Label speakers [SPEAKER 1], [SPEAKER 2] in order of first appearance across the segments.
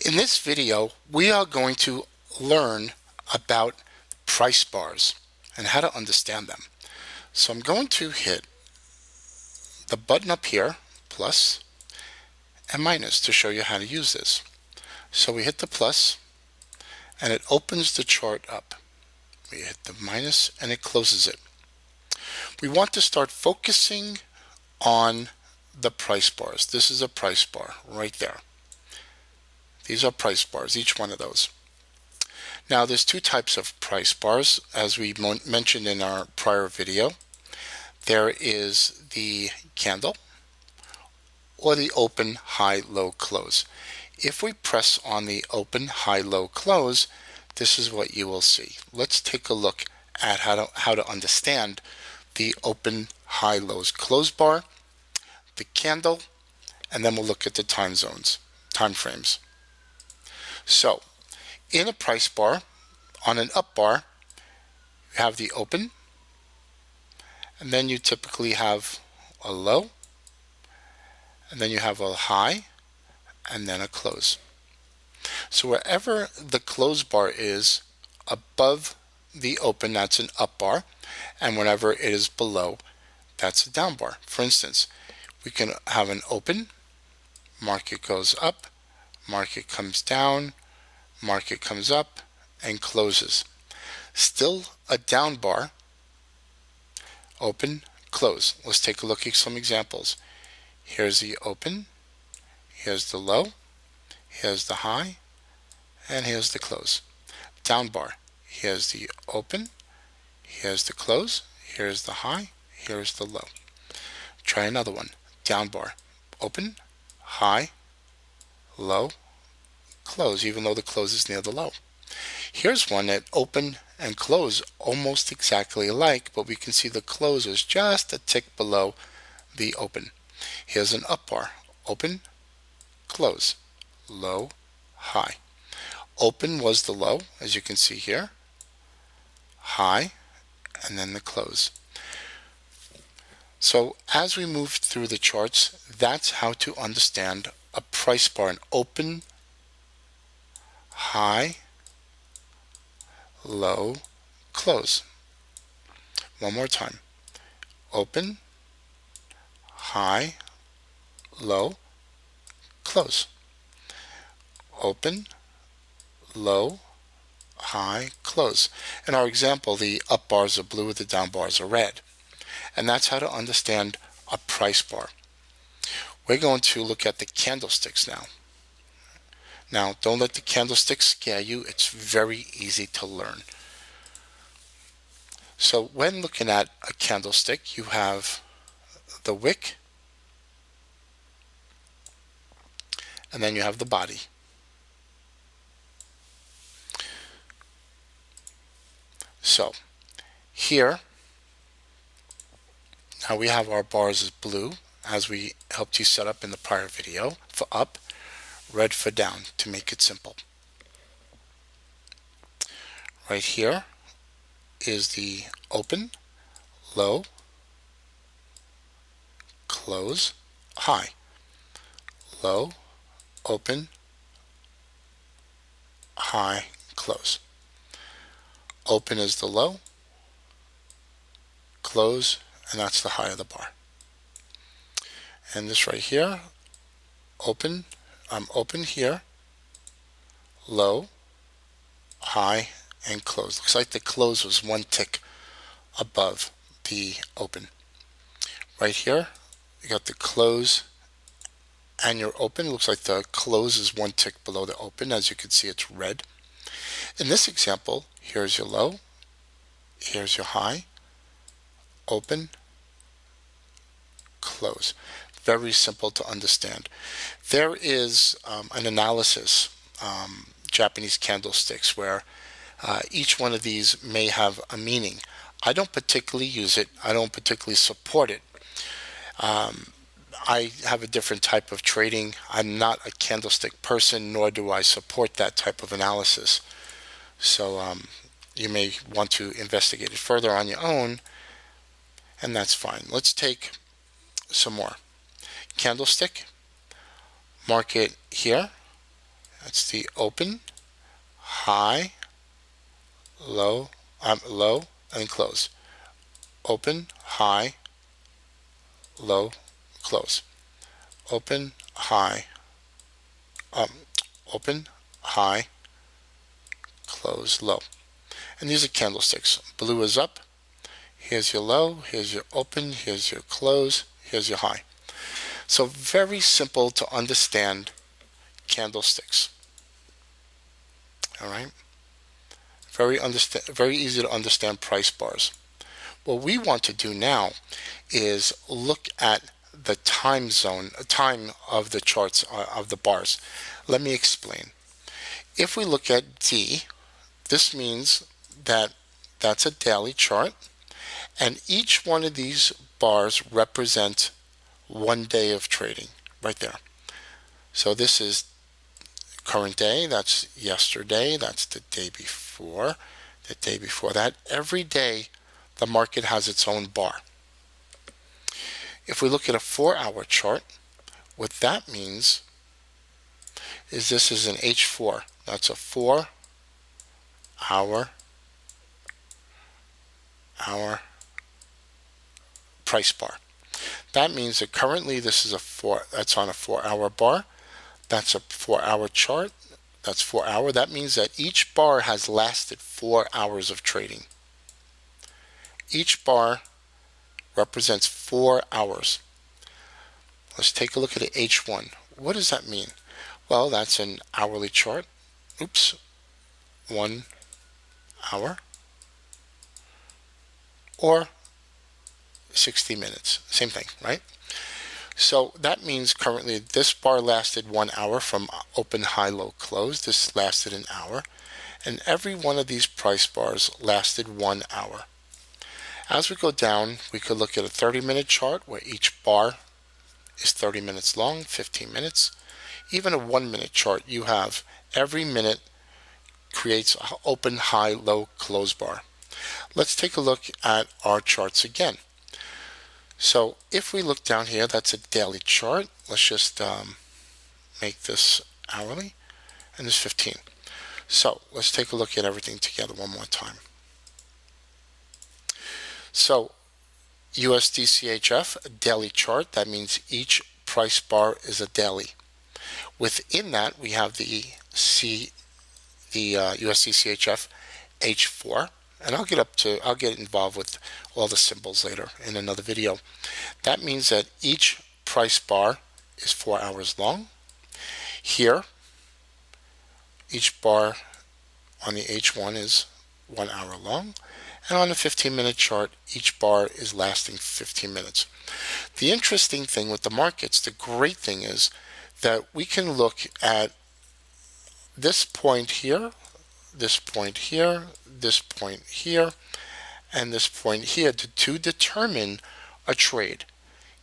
[SPEAKER 1] In this video, we are going to learn about price bars and how to understand them. So I'm going to hit the button up here, plus and minus, to show you how to use this. So we hit the plus and it opens the chart up. We hit the minus and it closes it. We want to start focusing on the price bars. This is a price bar right there. These are price bars, each one of those. Now there's two types of price bars, as we mentioned in our prior video. There is the candle or the open, high, low, close. If we press on the open, high, low, close, this is what you will see. Let's take a look at how to understand the open, high, lows, close bar, the candle, and then we'll look at the time frames. So in a price bar, on an up bar, you have the open, and then you typically have a low, and then you have a high, and then a close. So wherever the close bar is above the open, that's an up bar, and whenever it is below, that's a down bar. For instance, we can have an open, market goes up, market comes down, market comes up, and closes. Still a down bar, open, close. Let's take a look at some examples. Here's the open, here's the low, here's the high, and here's the close. Down bar, here's the open, here's the close, here's the high, here's the low. Try another one. Down bar, open, high, low, close, even though the close is near the low. Here's one that open and close almost exactly alike, but we can see the close is just a tick below the open. Here's an up bar, open, close, low, high. Open was the low, as you can see here, high, and then the close. So as we move through the charts, that's how to understand a price bar: an open, high, low, close. One more time. Open, high, low, close. Open, low, high, close. In our example, the up bars are blue, the down bars are red. And that's how to understand a price bar. We're going to look at the candlesticks now. Now, don't let the candlesticks scare you. It's very easy to learn. So when looking at a candlestick, you have the wick, and then you have the body. So here, now we have our bars as blue, as we helped you set up in the prior video, for up, red for down, to make it simple. Right here is the open, low, close, high, low, open, high, close. Open is the low, close, and that's the high of the bar. And this right here, open, I'm open here, low, high, and close. Looks like the close was one tick above the open. Right here, you got the close and your open. Looks like the close is one tick below the open. As you can see, it's red. In this example, here's your low, here's your high, open, close. Very simple to understand. There is an analysis, Japanese candlesticks, where each one of these may have a meaning. I don't particularly use it. I don't particularly support it. I have a different type of trading. I'm not a candlestick person, nor do I support that type of analysis. So you may want to investigate it further on your own, and that's fine. Let's take some more. Candlestick, market here, That's the open, high, low, low, and close. Open, high, low, close. Open, high, um, open, high, close, low. And these are candlesticks. Blue is up. Here's your low, here's your open, here's your close, here's your high. So very simple to understand candlesticks. All right? Very easy to understand price bars. What we want to do now is look at the time of the charts of the bars. Let me explain. If we look at D, this means that that's a daily chart, and each one of these bars represent 1 day of trading right there. So this is current day, that's yesterday, that's the day before that. Every day the market has its own bar. If we look at a 4-hour chart, what that means is this is an H4. That's a 4-hour price bar. That means that currently this is that's on a 4-hour bar. That's a 4-hour chart. That's 4 hour. That means that each bar has lasted 4 hours of trading. Each bar represents 4 hours. Let's take a look at the H1. What does that mean? Well, that's an hourly chart. Oops. 1 hour. Or 60 minutes. Same thing, right? So that means currently this bar lasted 1 hour from open, high, low, close. This lasted an hour. And every one of these price bars lasted 1 hour. As we go down, we could look at a 30-minute chart where each bar is 30 minutes long, 15 minutes. Even a 1-minute chart, you have every minute creates an open, high, low, close bar. Let's take a look at our charts again. So if we look down here, that's a daily chart. Let's just make this hourly, and this 15. So let's take a look at everything together one more time. So USD/CHF, a daily chart. That means each price bar is a daily. Within that, we have the USD/CHF H4. And I'll get involved with all the symbols later in another video. That means that each price bar is 4 hours long. Here, each bar on the H1 is 1 hour long. And on the 15-minute chart, each bar is lasting 15 minutes. The interesting thing with the markets, the great thing is that we can look at this point here, this point here, this point here, and this point here to determine a trade.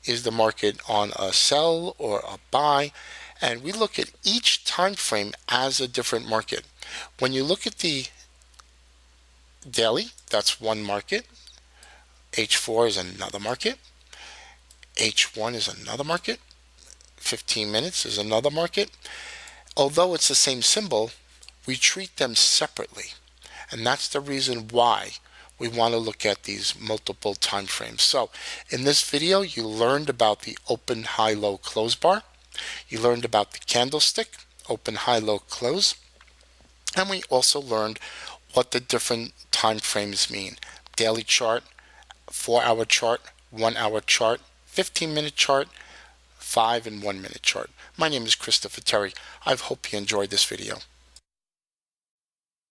[SPEAKER 1] Is the market on a sell or a buy? And we look at each time frame as a different market. When you look at the daily, that's one market. H4 is another market. H1 is another market. 15 minutes is another market. Although it's the same symbol, we treat them separately. And that's the reason why we want to look at these multiple time frames. So in this video, you learned about the open, high, low, close bar. You learned about the candlestick, open, high, low, close. And we also learned what the different time frames mean. Daily chart, 4-hour chart, 1-hour chart, 15-minute chart, 5 and 1-minute chart. My name is Christopher Terry. I hope you enjoyed this video.